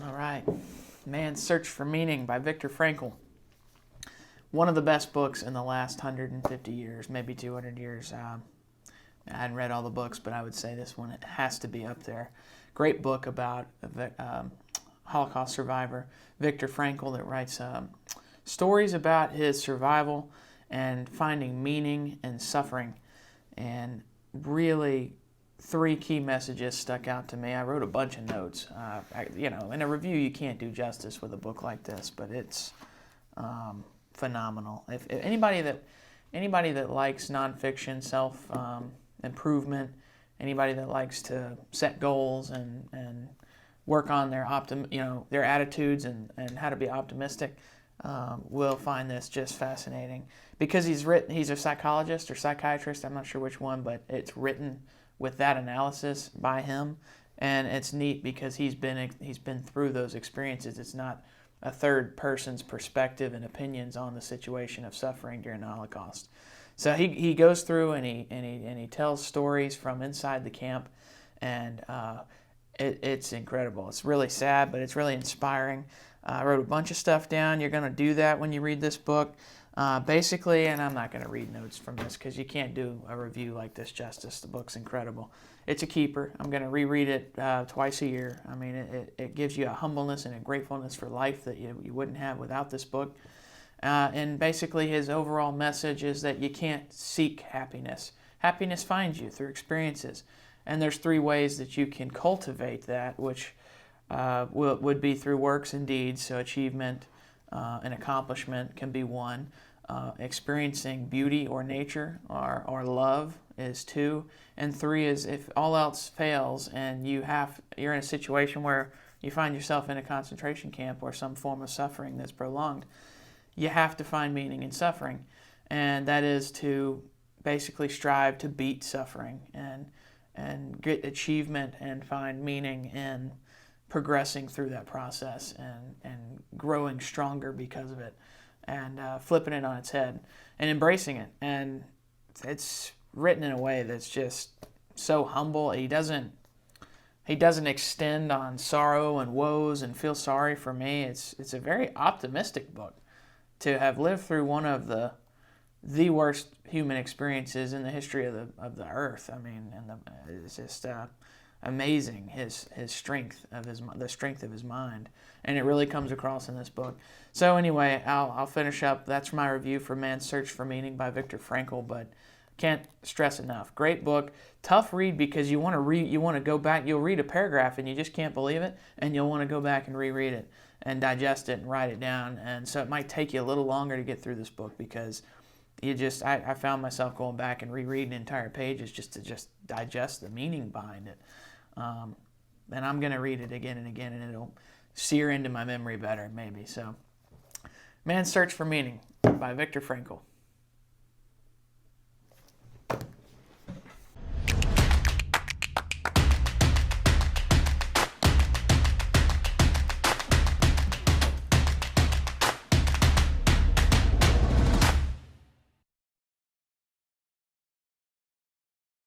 All right. Man's Search for Meaning by Viktor Frankl. One of the best books in the last 150 years, maybe 200 years. I hadn't read all the books, but I would say this one has to be up there. Great book about a Holocaust survivor, Viktor Frankl, that writes stories about his survival and finding meaning in suffering. And really, three key messages stuck out to me. I wrote a bunch of notes. In a review, you can't do justice with a book like this, but it's phenomenal. If anybody that likes nonfiction, self improvement, anybody that likes to set goals and work on their their attitudes and how to be optimistic, will find this just fascinating. Because he's a psychologist or psychiatrist, I'm not sure which one, but it's written with that analysis by him, and it's neat because he's been through those experiences. It's not a third person's perspective and opinions on the situation of suffering during the Holocaust. So he goes through and he tells stories from inside the camp, and it's incredible. It's really sad, but it's really inspiring. I wrote a bunch of stuff down. You're going to do that when you read this book. Basically, and I'm not going to read notes from this because you can't do a review like this justice. The book's incredible. It's a keeper. I'm going to reread it twice a year. I mean, it gives you a humbleness and a gratefulness for life that you wouldn't have without this book. And basically, his overall message is that you can't seek happiness. Happiness finds you through experiences. And there's three ways that you can cultivate that, which would be through works and deeds. So achievement and accomplishment can be one. Experiencing beauty or nature or love is two. And three is if all else fails and you're in a situation where you find yourself in a concentration camp or some form of suffering that's prolonged, you have to find meaning in suffering. And that is to basically strive to beat suffering and get achievement and find meaning in progressing through that process and growing stronger because of it, and flipping it on its head and embracing it. And it's written in a way that's just so humble. He doesn't extend on sorrow and woes and feel sorry for me. It's a very optimistic book. To have lived through one of the worst human experiences in the history of the earth. I mean, it's just amazing his strength the strength of his mind, and it really comes across in this book. So anyway, I'll finish up. That's my review for Man's Search for Meaning by Viktor Frankl. But can't stress enough. Great book, tough read because you want to go back. You'll read a paragraph and you just can't believe it, and you'll want to go back and reread it and digest it and write it down. And so it might take you a little longer to get through this book because I found myself going back and rereading entire pages just to digest the meaning behind it. And I'm going to read it again and again, and it'll sear into my memory better, maybe. So, Man's Search for Meaning by Viktor Frankl.